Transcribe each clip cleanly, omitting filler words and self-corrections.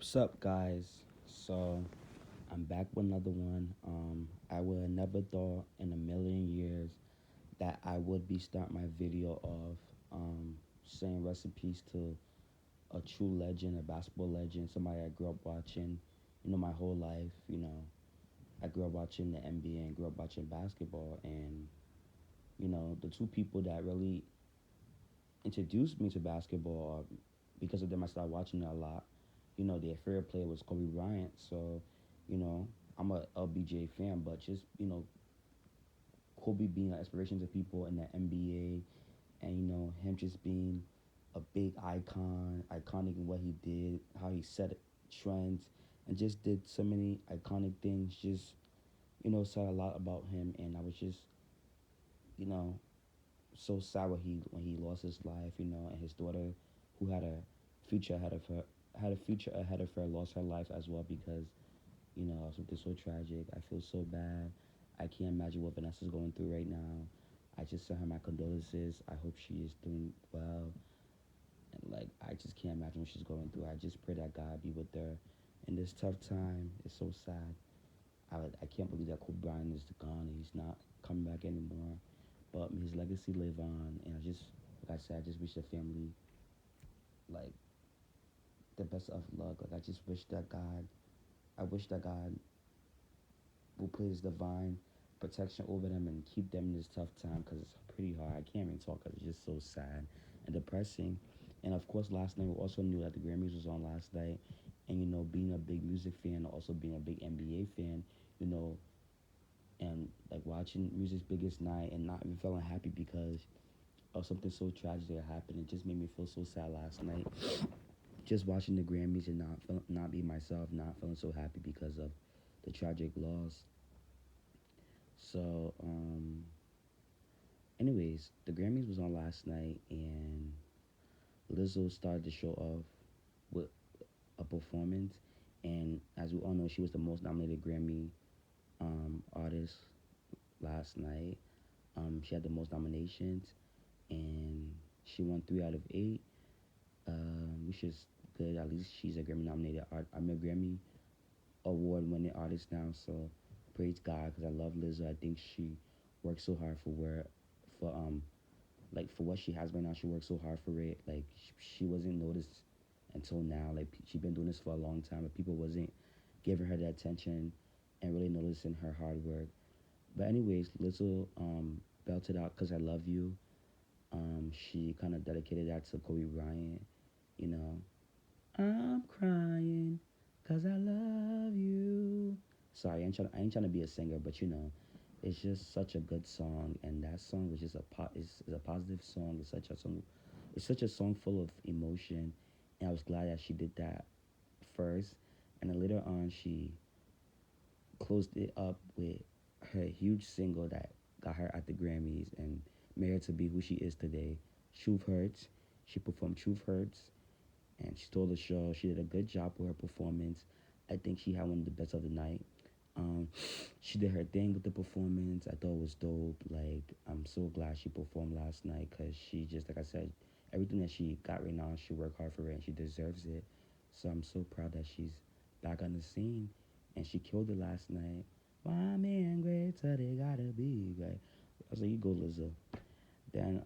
What's up, guys? So I'm back with another one. I would have never thought in a million years that I would be starting my video of saying recipes to a true legend, a basketball legend, somebody I grew up watching, my whole life. I grew up watching the NBA and grew up watching basketball, and the two people that really introduced me to basketball, because of them, I started watching it a lot. Their favorite player was Kobe Bryant. So, you know, I'm a LBJ fan, but just, Kobe being an inspiration to people in the NBA, and, him just being a big icon, iconic in what he did, how he set trends, and just did so many iconic things, just, said a lot about him. And I was just, you know, so sad when he lost his life, and his daughter, who had a future ahead of her, lost her life as well because something so tragic. I feel so bad. I can't imagine what Vanessa's going through right now. I just sent her my condolences. I hope she is doing well, and like I just can't imagine what she's going through. I just pray that God be with her in this tough time. It's so sad. I can't believe that Kobe Bryant is gone. He's not coming back anymore. But his legacy live on, and like I said, I just wish the family like the best of luck. Like I wish that God will put His divine protection over them and keep them in this tough time because it's pretty hard. I can't even talk because it's just so sad and depressing. And of course, last night we also knew that the Grammys was on last night, and being a big music fan, also being a big NBA fan, you know, and like watching music's biggest night and not even feeling happy because of something so tragic that happened. It just made me feel so sad last night. Just watching the Grammys and not be myself, not feeling so happy because of the tragic loss. So, anyways, the Grammys was on last night, and Lizzo started the show off with a performance. And as we all know, she was the most nominated Grammy artist last night. She had the most nominations, and she won 3 out of 8, which is good. At least she's a Grammy nominated I'm a Grammy award winning artist now. So praise God, because I love Lizzo. I think she worked so hard for like for what she has right now. She worked so hard for it. Like she wasn't noticed until now. Like she been doing this for a long time, but people wasn't giving her the attention and really noticing her hard work. But anyways, Lizzo belted out "Cause I Love You." She kind of dedicated that to Kobe Bryant. You know, I'm crying cause I love you. Sorry, I ain't trying to be a singer, but it's just such a good song, and that song was just is a positive song. It's such a song. It's such a song full of emotion, and I was glad that she did that first, and then later on she closed it up with her huge single that got her at the Grammys and made her to be who she is today. Truth Hurts. She performed Truth Hurts, and she stole the show. She did a good job with her performance. I think she had one of the best of the night. Um, she did her thing with the performance. I thought it was dope. Like, I'm so glad she performed last night because she just, like I said, everything that she got right now, she worked hard for it and she deserves it. So I'm so proud that she's back on the scene and she killed it last night. Why man great so they gotta be great. I was like, you go, Lizzo. Then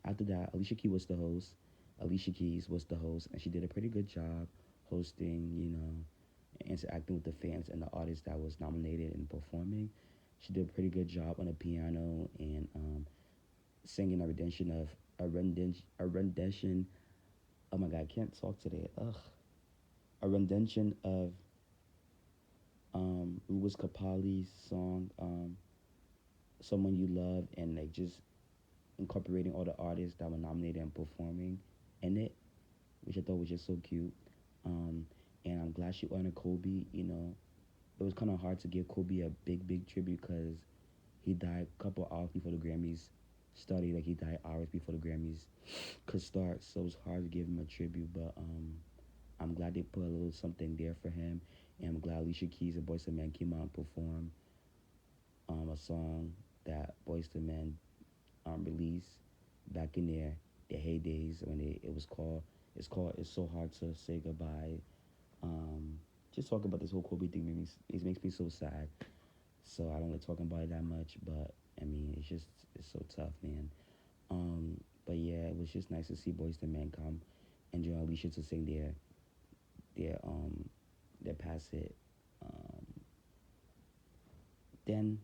after that, Alicia Keys was the host, and she did a pretty good job hosting, interacting with the fans and the artists that was nominated and performing. She did a pretty good job on the piano and singing a rendition. Oh my God, I can't talk today. Ugh, a rendition of Lewis Capaldi's song, "Someone You Love," and like just incorporating all the artists that were nominated and performing in it, which I thought was just so cute. Um, and I'm glad she honored Kobe. It was kind of hard to give Kobe a big tribute because he died a couple hours before the Grammys started. Like he died hours before the Grammys could start, so it was hard to give him a tribute. But I'm glad they put a little something there for him, and I'm glad Alicia Keys and Boyz II Men came out and performed a song that Boyz II Men released back in their heydays when it was called it's so hard to say goodbye. Um, just talking about this whole Kobe thing it makes me so sad. So I don't like talking about it that much, but I mean, it's so tough, man. But yeah, it was just nice to see Boys to Men come and join Alicia to sing their um their past hit. Um, then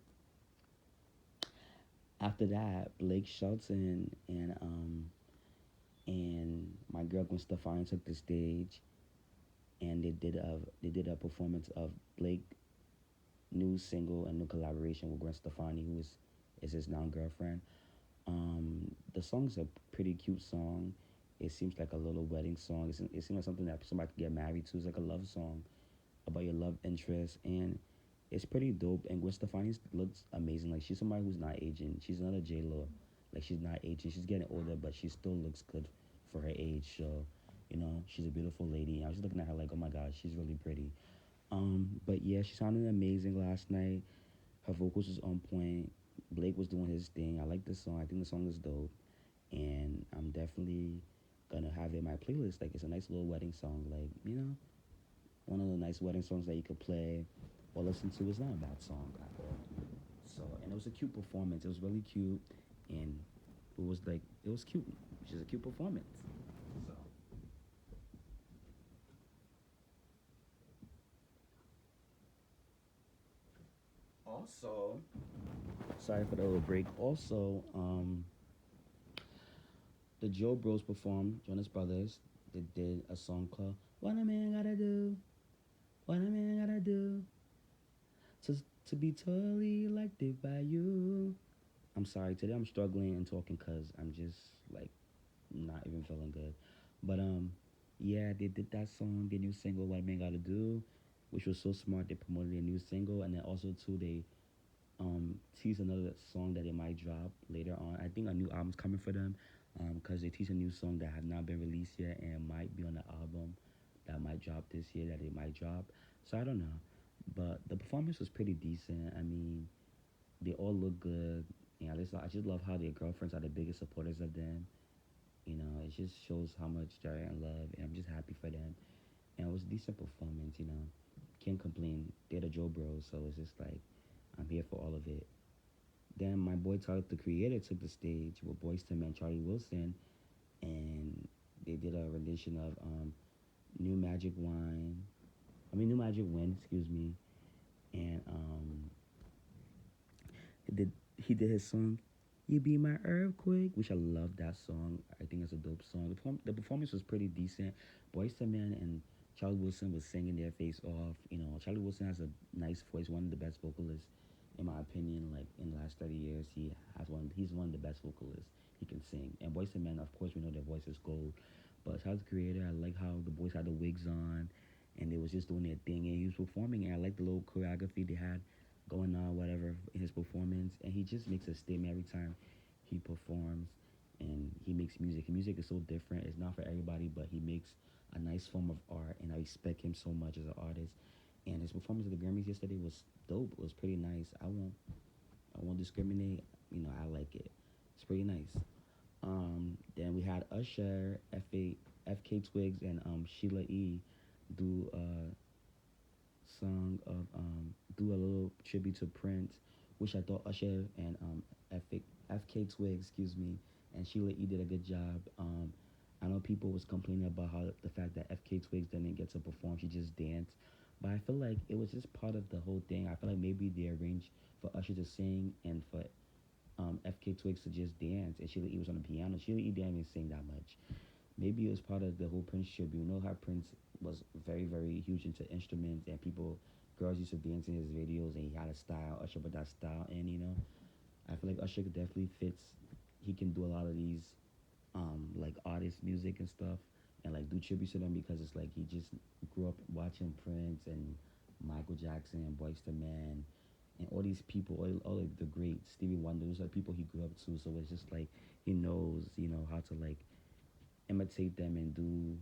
after that, Blake Shelton and my girl Gwen Stefani took the stage and they did a performance of Blake new single and new collaboration with Gwen Stefani, who is his now girlfriend. The song's a pretty cute song. It seems like a little wedding song. It seems like something that somebody could get married to. It's like a love song about your love interest, and it's pretty dope. And Gwen Stefani looks amazing. Like she's somebody who's not aging. She's not a J Lo. Like she's not aging. She's getting older, but she still looks good for her age. So, she's a beautiful lady. I was just looking at her like, oh my god, she's really pretty. But yeah, she sounded amazing last night. Her vocals was on point. Blake was doing his thing. I like the song. I think the song is dope, and I'm definitely gonna have it in my playlist. Like it's a nice little wedding song. Like one of the nice wedding songs that you could play or listen to. It's not a bad song at all. So and it was a cute performance. It was really cute, and it was cute. Which is a cute performance. So also, sorry for the little break. Also, the Joe Bros performed, Jonas Brothers. They did a song called "What a Man Gotta Do." What a man gotta do to to be totally elected by you. I'm sorry today. I'm struggling and talking because I'm just like not even feeling good. But yeah, they did that song, their new single, "What a Man Gotta Do," which was so smart. They promoted their new single, and then also too they tease another song that they might drop later on. I think a new album's coming for them because they tease a new song that have not been released yet and might be on the album that might drop this year that they might drop. So I don't know, but the performance was pretty decent. I mean, they all look good. And I just love how their girlfriends are the biggest supporters of them. It just shows how much they're in love, and I'm just happy for them. And it was a decent performance. Can't complain. They're the Joe Bros, so it's just like I'm here for all of it. Then my boy Tyler, the Creator, took the stage with Boyz II Men, Charlie Wilson, and they did a rendition of New Magic Wine. I mean, New Magic Wind, excuse me. And he did his song, "You Be My Earthquake," which I love that song. I think it's a dope song. The performance was pretty decent. Boyz II Men and Charlie Wilson was singing their face off. Charlie Wilson has a nice voice, one of the best vocalists in my opinion. Like in the last 30 years, he's one of the best vocalists. He can sing. And Boyz II Men, of course, we know their voice is gold. But Tyler the Creator, I like how the boys had the wigs on, and they was just doing their thing, and he was performing. And I like the little choreography they had going on, whatever, in his performance. And he just makes a statement every time he performs, and he makes music. And music is so different. It's not for everybody, but he makes a nice form of art, and I respect him so much as an artist. And his performance at the Grammys yesterday was dope. It was pretty nice. I won't discriminate. I like it. It's pretty nice. Then we had Usher, FK Twigs, and Sheila E. do a song of do a little tribute to Prince, which I thought Usher and FK Twigs, excuse me, and Sheila E. did a good job. I know people was complaining about how the fact that FK Twigs didn't get to perform; she just danced. But I feel like it was just part of the whole thing. I feel like maybe they arranged for Usher to sing and for FK Twigs to just dance, and Sheila E was on the piano. Sheila E didn't even sing that much. Maybe it was part of the whole Prince tribute. You know how Prince was very, very huge into instruments, and girls used to dance in his videos, and he had a style. Usher put that style in, I feel like Usher definitely fits. He can do a lot of these, like artist music and stuff, and like do tributes to them because it's like he just grew up watching Prince and Michael Jackson and Boyz II Men and all these people, all of the greats, Stevie Wonder. Those are people he grew up to. So it's just like he knows, how to like imitate them and do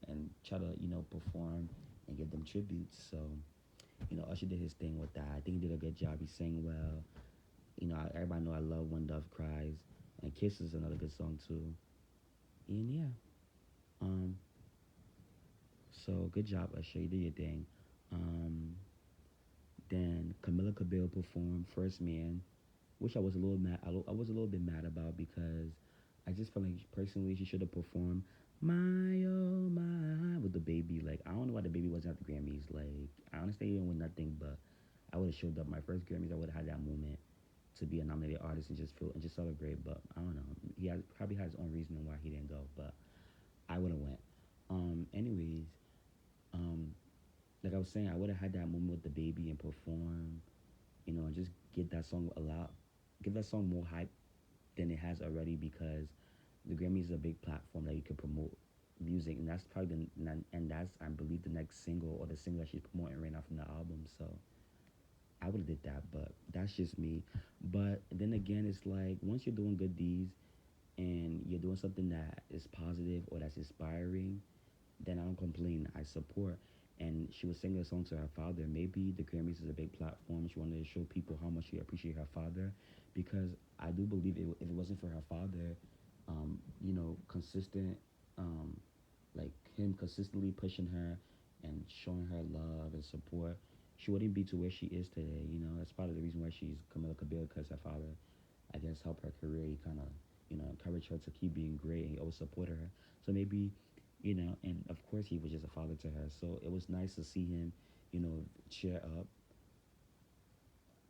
and try to perform and give them tributes. So Usher did his thing with that. I think he did a good job. He sang well. Everybody know I love When Dove Cries, and Kiss is another good song too. And yeah, um, So good job, Usher. You did your thing. Um, then Camila Cabello performed First Man, which I was a little mad. I was a little bit mad about because I just felt like personally she should have performed "My Oh My" with the baby. Like I don't know why the baby wasn't at the Grammys. Like I honestly didn't win nothing, but I would have showed up. My first Grammys, I would have had that moment to be a nominated artist and just feel and just celebrate. But I don't know. He has, probably has his own reason why he didn't go. But I would have went. Anyways, um, like I was saying, I would have had that moment with the baby and perform, and just get that song a lot, give that song more hype than it has already because the Grammys is a big platform that you can promote music, and that's probably and that's I believe the next single or the single that she's promoting right now from the album. So I would have did that, but that's just me. But then again, it's like once you're doing good deeds and you're doing something that is positive or that's inspiring, then I don't complain. I support. And she was singing a song to her father. Maybe the Grammys is a big platform. She wanted to show people how much she appreciated her father, because I do believe if it wasn't for her father, consistent, um, like him consistently pushing her and showing her love and support, she wouldn't be to where she is today. That's part of the reason why she's Camila Cabello, because her father, I guess, helped her career. He kind of, encouraged her to keep being great. And he always supported her. So maybe, and of course he was just a father to her. So it was nice to see him, cheer up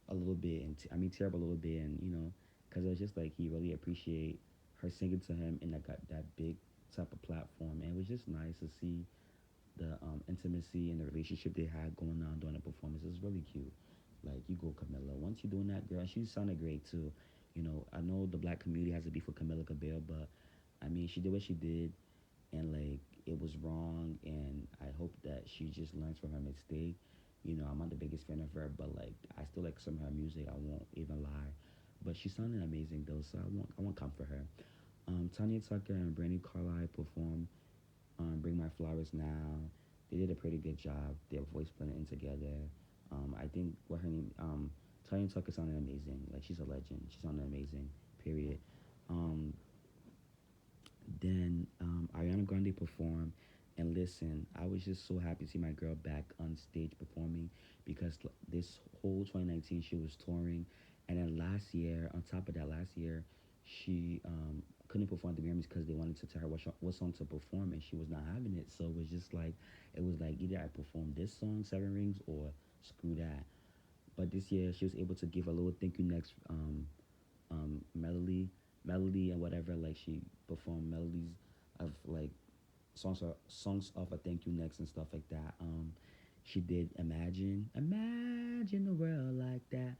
a little bit and tear up a little bit, and because it was just like he really appreciate her singing to him in that big type of platform, and it was just nice to see the intimacy and the relationship they had going on during the performance. It was really cute. Like you go Camilla. Once you're doing that, girl, she sounded great too. I know the black community has to be for Camilla Cabello, but I mean, she did what she did, and like it was wrong, and I hope that she just learns from her mistake. I'm not the biggest fan of her, but like I still like some of her music. I won't even lie, but she sounded amazing though, so I want to come for her. Tanya Tucker and Brandy Carlisle performed Bring My Flowers Now. They did a pretty good job. Their voice blended in together. I think what her name, Tanya Tucker sounded amazing. Like she's a legend. She sounded amazing. Period. Um, then Ariana Grande performed, and listen, I was just so happy to see my girl back on stage performing because this whole 2019 she was touring, and then last year, on top of that, last year she couldn't perform at the Grammys because they wanted to tell her what song to perform, and she was not having it. So it was like either I perform this song, Seven Rings, or screw that. But this year she was able to give a little thank you next melody and whatever. Like she performed melodies of like songs of a thank you next and stuff like that. She did Imagine the world like that.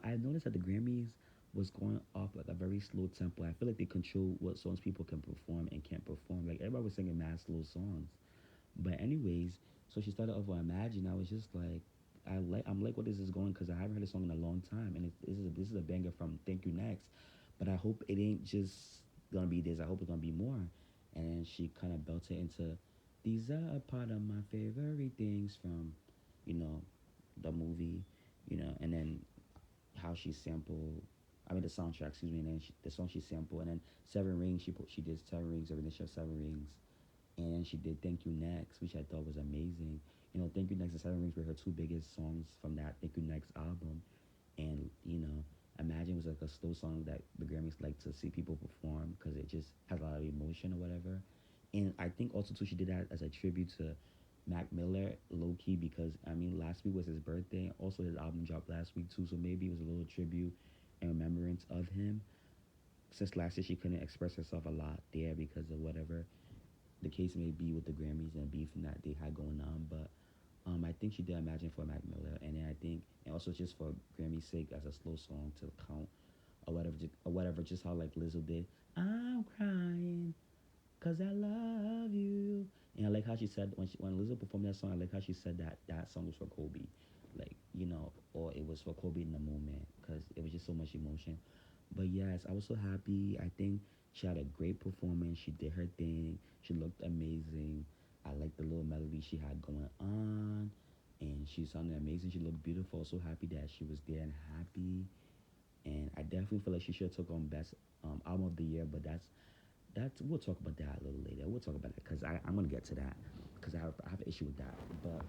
I noticed that the Grammys was going off like a very slow tempo. I feel like they control what songs people can perform and can't perform. Like everybody was singing mad slow songs. But anyways, so she started off with Imagine. I was just like, I'm like, what is this going? Because I haven't heard a song in a long time, and this is a banger from Thank You Next. But I hope it ain't just gonna be this. I hope it's gonna be more. And then she kind of belted into, these are a part of my favorite things from, you know, the movie, and then how she sampled. I mean the soundtrack, excuse me, and then the song she sampled, and then Seven Rings. She did Seven Rings, a rendition of Seven Rings, and she did Thank You Next, which I thought was amazing. Thank You Next and Seven Rings were her two biggest songs from that Thank You Next album, and Imagine was like a slow song that the Grammys like to see people perform because it just has a lot of emotion or whatever. And I think also too she did that as a tribute to Mac Miller, low key, because I mean last week was his birthday. Also his album dropped last week too, so maybe it was a little tribute and remembrance of him. Since last year she couldn't express herself a lot there because of whatever the case may be with the Grammys and beef and that they had going on. But I think she did Imagine for Mac Miller, and then I think, and also just for Grammy's sake, as a slow song to count or whatever. Just how like Lizzo did, I'm crying cause I love you, and I like how she said when Lizzo performed that song. I like how she said that song was for Kobe, like or it was for Kobe in the moment because it was just so much emotion. But yes, I was so happy. I think she had a great performance. She did her thing. She looked amazing. I liked the little melody she had going on. And she sounded amazing. She looked beautiful. So happy that she was there and happy. And I definitely feel like she should have took on best album of the year. But that's we'll talk about that a little later. We'll talk about that because I'm gonna get to that. because I have an issue with that. But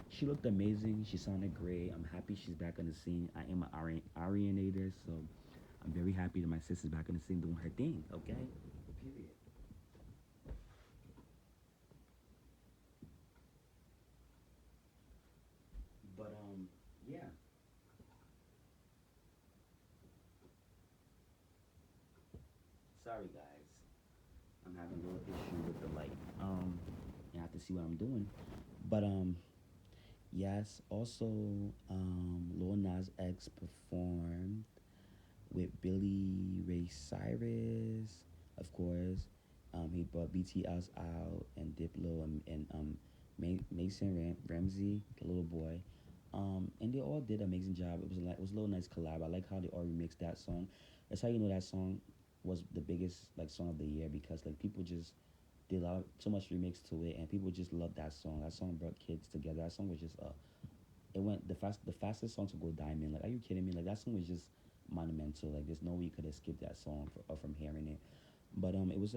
she looked amazing. She sounded great. I'm happy she's back on the scene. I am an Arianator, so I'm very happy that my sister's back on the scene doing her thing. Okay. Period. But yeah. Sorry guys, I'm having a little issue with the light. You have to see what I'm doing. But yes. Also, Lil Nas X performed with Billy Ray Cyrus, of course. He brought BTS out and Diplo and Mason Ramsey, the little boy. And they all did an amazing job. It was a little nice collab. I like how they all remixed that song. That's how you know that song was the biggest like song of the year because like people just did a lot so much remix to it and people just loved that song. That song brought kids together. That song was just it went the fastest song to go diamond. Like, are you kidding me? Like that song was just monumental. Like there's no way you could have skipped that song from hearing it. But it was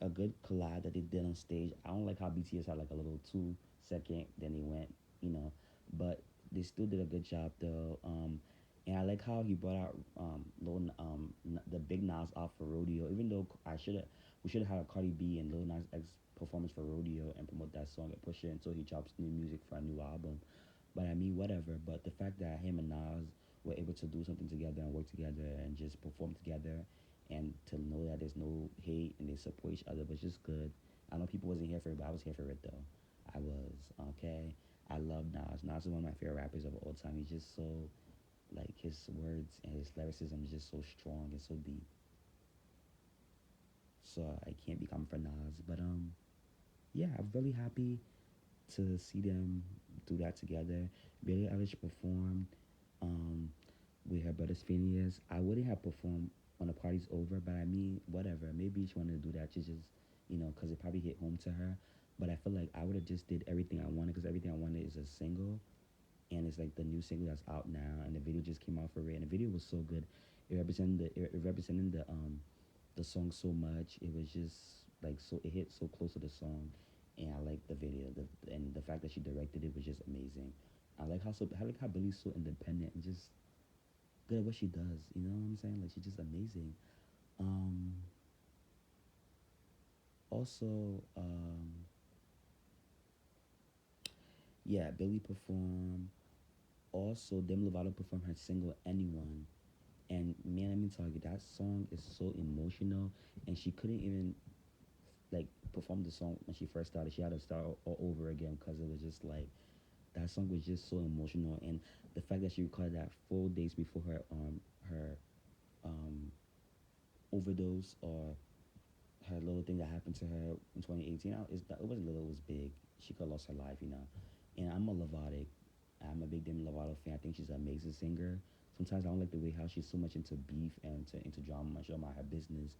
a good collab that they did on stage. I don't like how BTS had like a little 2 second, then they went, you know, but they still did a good job though. And I like how he brought out the Big Nas out for Rodeo. Even though we should have had a Cardi B and Lil Nas X performance for Rodeo and promote that song and push it until he drops new music for a new album. But I mean, whatever. But the fact that him and Nas were able to do something together and work together and just perform together and to know that there's no hate and they support each other was just good. I know people wasn't here for it, but I was here for it though. I was, okay. I love Nas. Nas is one of my favorite rappers of all time. He's just so like his words and his lyricism is just so strong and so deep. So I can't be coming for Nas. But yeah, I'm really happy to see them do that together. Billie Eilish performed um, with her brother Phineas. I wouldn't have performed when the party's over, but I mean, whatever. Maybe she wanted to do that to just, because it probably hit home to her. But I feel like I would have just did everything I wanted because everything I wanted is a single, and it's like the new single that's out now, and the video just came out for it, and the video was so good. It represented the song so much. It was just like so it hit so close to the song, and I like the video. And the fact that she directed it was just amazing. I like how Billy's so independent and just good at what she does. You know what I'm saying? Like she's just amazing. Um, also, yeah, Billy performed. Also, Demi Lovato performed her single "Anyone," and man, let me tell you, that song is so emotional, and she couldn't even like perform the song when she first started. She had to start all over again because it was just like that song was just so emotional, and the fact that she recorded that 4 days before her um overdose or her little thing that happened to her in 2018. It wasn't little, it was big. She could have lost her life, you know. And I'm a Lovatic. I'm a big Demi Lovato fan. I think she's an amazing singer. Sometimes I don't like the way how she's so much into beef and into drama. She about her business,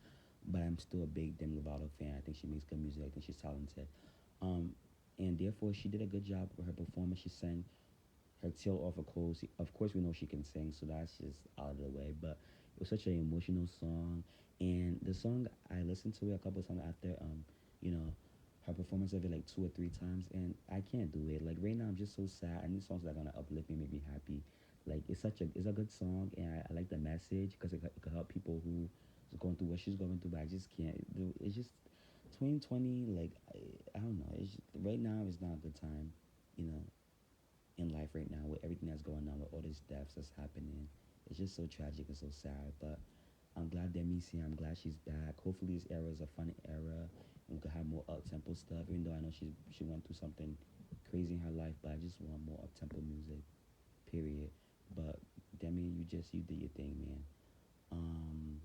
but I'm still a big Demi Lovato fan. I think she makes good music. I think she's talented. Um, and therefore, she did a good job with her performance. She sang her tail off a close. Of course, we know she can sing, so that's just out of the way. But it was such an emotional song, and the song I listened to it a couple of times after, you know, her performance of it like 2 or 3 times, and I can't do it. Like right now, I'm just so sad. I need songs that are gonna uplift me, make me happy. Like it's a good song, and I like the message because it could help people who is going through what she's going through. But I just can't. It's just 2020. Like I don't know. Right now is not a good time. You know, in life right now with everything that's going on with all these deaths that's happening. It's just so tragic and so sad. But I'm glad Demi's here. I'm glad she's back. Hopefully this era is a fun era and we can have more up tempo stuff. Even though I know she went through something crazy in her life, but I just want more up tempo music. Period. But Demi, you did your thing, man. Um,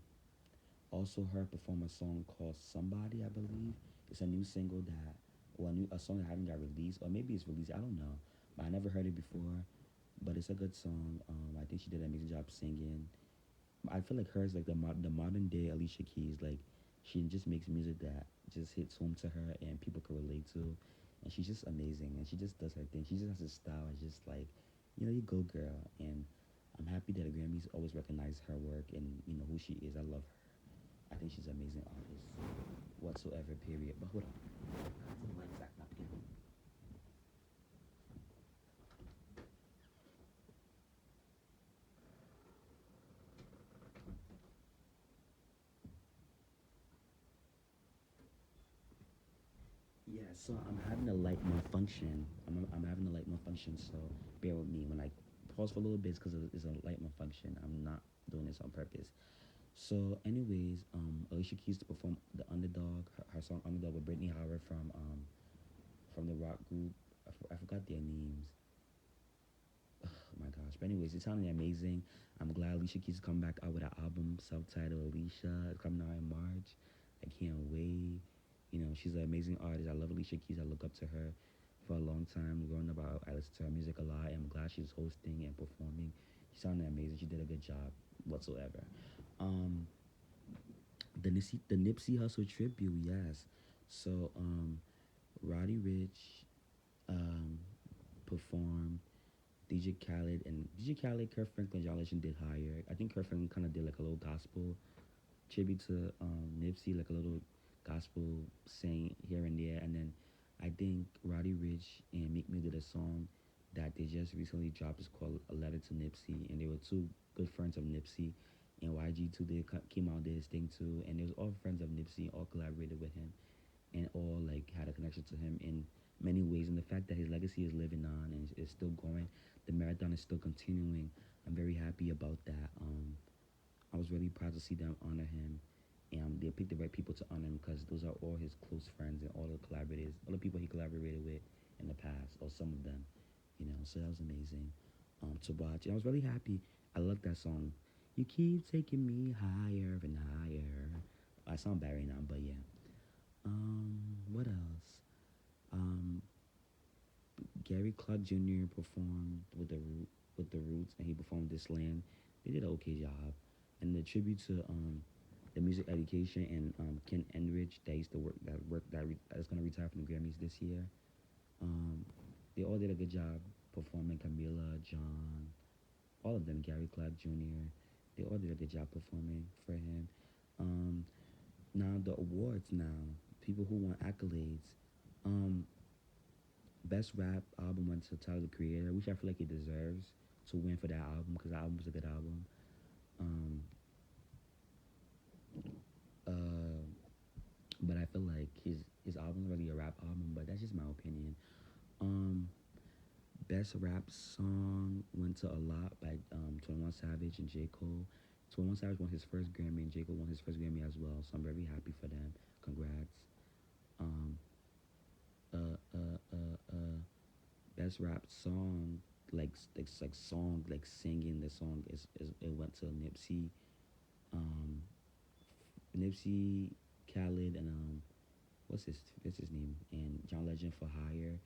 Also heard perform a song called Somebody, I believe. It's a new single that, well, a song that haven't got released, or maybe it's released. I don't know, but I never heard it before. But it's a good song. I think she did an amazing job singing. I feel like hers like the modern day Alicia Keys. Like she just makes music that just hits home to her and people can relate to, and she's just amazing. And she just does her thing. She just has a style. It's just like, you go girl. And I'm happy that the Grammys always recognize her work and who she is. I love her. I think she's an amazing artist whatsoever, period. But hold on. The light's acting up again. So I'm having a light malfunction. I'm having a light malfunction, so bear with me when I pause for a little bit because it's a light malfunction. I'm not doing this on purpose. So, anyways, Alicia Keys to perform the Underdog, her song Underdog with Brittany Howard from the rock group. I forgot their names. Oh my gosh. But anyways, it sounded amazing. I'm glad Alicia Keys is coming back out with an album self-titled Alicia. It's coming out in March. I can't wait. You know, she's an amazing artist. I love Alicia Keys. I look up to her for a long time. Growing up, I listened to her music a lot, and I'm glad she's hosting and performing. She sounded amazing. She did a good job whatsoever. Um, the Nipsey Hussle tribute, yes. So, Roddy Rich um, performed. DJ Khaled, Kirk Franklin, John Legend did higher. I think Kirk Franklin kind of did like a little gospel tribute to Nipsey, like a little gospel saying here and there. And then I think Roddy Rich and Meek Mill did a song that they just recently dropped. It's called A Letter to Nipsey, and they were two good friends of Nipsey. And YG2 came out did his thing too, and they was all friends of Nipsey, all collaborated with him, and all like had a connection to him in many ways. And the fact that his legacy is living on and is still going, the marathon is still continuing. I'm very happy about that. I was really proud to see them honor him, and they picked the right people to honor him because those are all his close friends and all the collaborators, all the people he collaborated with in the past, or some of them, you know. So that was amazing to watch, and I was really happy. I love that song. You keep taking me higher and higher. I sound bad right now, but yeah. What else? Um, Gary Clark Jr. performed with the Roots, and he performed this land. They did an okay job, and the tribute to the music education and Ken Enrich that used to that's gonna retire from the Grammys this year. Um, they all did a good job performing. Camila, John, all of them. Gary Clark Jr. They all did a good job performing for him. Um, Now the awards now, people who want accolades. Um, Best rap album went to Tyler the Creator, which I feel like he deserves to win for that album because the album was a good album. Um, uh, but I feel like his album is really a rap album, but that's just my opinion. Um, Best rap song went to A Lot by 21 Savage and J. Cole. 21 Savage won his first Grammy and J. Cole won his first Grammy as well, so I'm very happy for them. Congrats. Um, uh, uh, uh, uh, Best rap song, like song, like singing the song is it went to um, Nipsey, Khaled, and what's his name, and John Legend for Hire.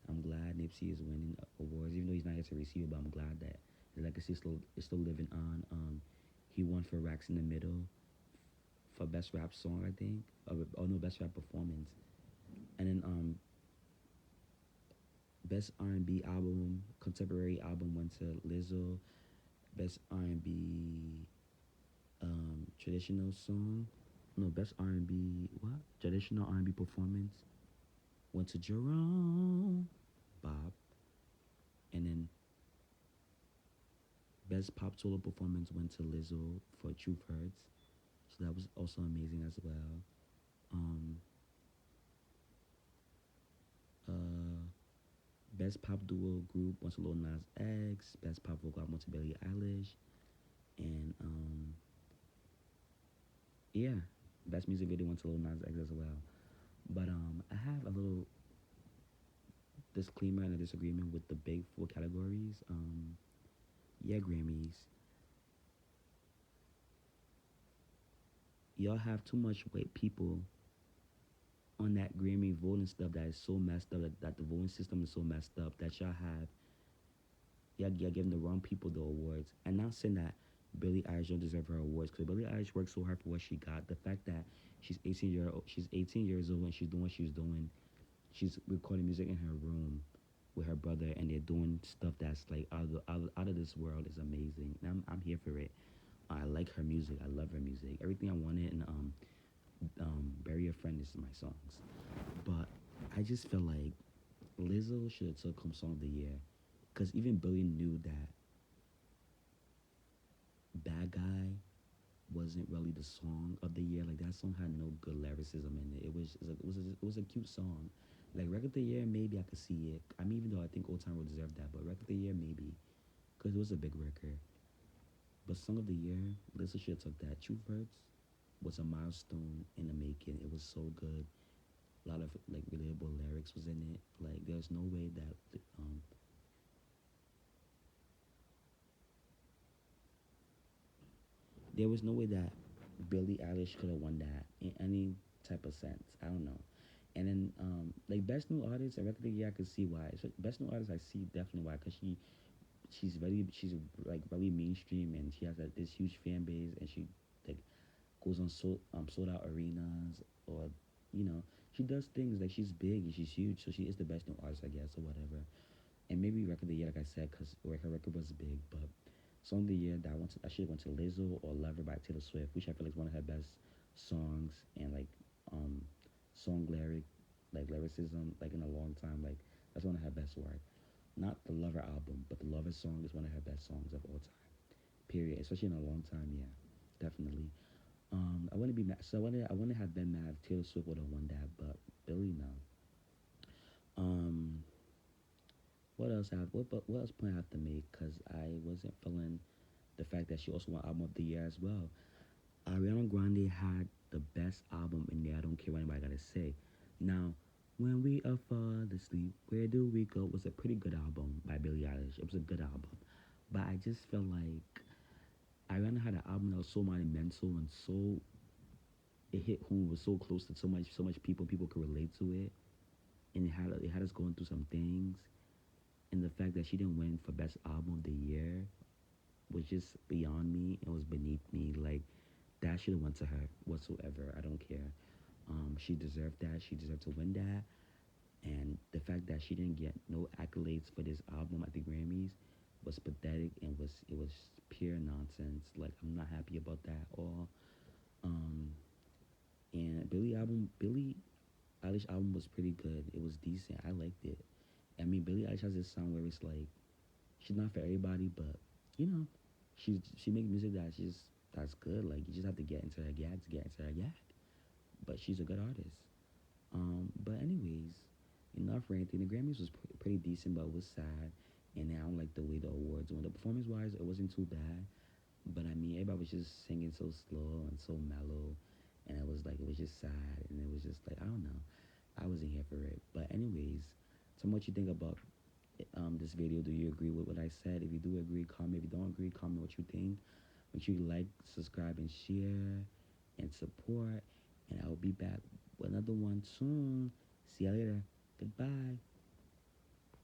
I'm glad Nipsey is winning awards, even though he's not here to receive it. But I'm glad that his legacy is still living on. He won for Racks in the Middle for best rap song, I think. Oh no, best rap performance. And then best R&B album, contemporary album went to Lizzo. Best R&B traditional song. No, best R&B what? Traditional R&B performance went to Jerome Bob, and then best pop solo performance went to Lizzo for Truth Hurts. So that was also amazing as well. Um, uh, Best pop duo group went to Lil Nas X. Best pop vocal album went to Billie Eilish, and yeah, best music video went to Lil Nas X as well. But I have a little disclaimer and a disagreement with the big four categories. Yeah, Grammys, y'all have too much white people on that Grammy voting stuff that is so messed up. That the voting system is so messed up that y'all have y'all giving the wrong people the awards. And not saying that Billie Eilish don't deserve her awards because Billie Eilish worked so hard for what she got. The fact that she's 18 years old and she's doing what she's doing. She's recording music in her room with her brother, and they're doing stuff that's like out of this world is amazing. And I'm here for it. I like her music. I love her music. Everything I wanted in Bury a Friend is my songs. But I just feel like Lizzo should have took home Song of the Year, because even Billy knew that Bad Guy wasn't really the song of the year. Like that song had no good lyricism in it. It was a cute song, Like record of the year, maybe I could see it. I mean, even though I think Old Town Road deserved that, but record of the year, maybe, because it was a big record. But song of the year, Lisa should have took that. Truth Hurts was a milestone in the making. It was so good. A lot of like relatable lyrics was in it. Like there's no way that there was no way that Billie Eilish could have won that in any type of sense. I don't know. And then like best new artist, I reckon yeah I could see why. So best new artist I see definitely why because she's like very mainstream and she has this huge fan base and she like goes on sold out arenas or you know she does things like she's big and she's huge so she is the best new artist I guess or whatever. And maybe record of the year like I said because her record was big, but song of the year that I should have went to Lizzo or Lover by Taylor Swift, which I feel like is one of her best songs and like um song lyricism like in a long time. Like that's one of her best work. Not the Lover album, but the Lover song is one of her best songs of all time. Period. Especially in a long time, yeah. Definitely. I wouldn't be mad. So I wouldn't have been mad if Taylor Swift would have won that, but Billy no. Um, what else point I have to make? Cause I wasn't feeling the fact that she also won album of the year as well. Ariana Grande had the best album in there. I don't care what anybody gotta say. Now, when we are fall asleep, where do we go? Was a pretty good album by Billie Eilish. It was a good album, but I just felt like Ariana had an album that was so monumental and so it hit home. It was so close to so much people. People could relate to it, and it had us going through some things. And the fact that she didn't win for best album of the year was just beyond me. It was beneath me. Like that should have went to her whatsoever. I don't care. She deserved that. She deserved to win that. And the fact that she didn't get no accolades for this album at the Grammys was pathetic and it was pure nonsense. Like I'm not happy about that at all. Um, and Billie Eilish album was pretty good. It was decent. I liked it. I mean, Billie Eilish has this sound where it's like she's not for everybody, but you know, she makes music that's good. Like you just have to get into her gag to get into her gag. But she's a good artist. But anyways, enough ranting. The Grammys was pretty decent, but it was sad. And I don't like the way the awards went. The performance wise, it wasn't too bad. But I mean, everybody was just singing so slow and so mellow, and it was just sad, and it was just like I don't know. I wasn't here for it. But anyways, tell me what you think about this video. Do you agree with what I said? If you do agree, comment. If you don't agree, comment what you think. Make sure you like, subscribe, and share, and support. And I will be back with another one soon. See you later. Goodbye.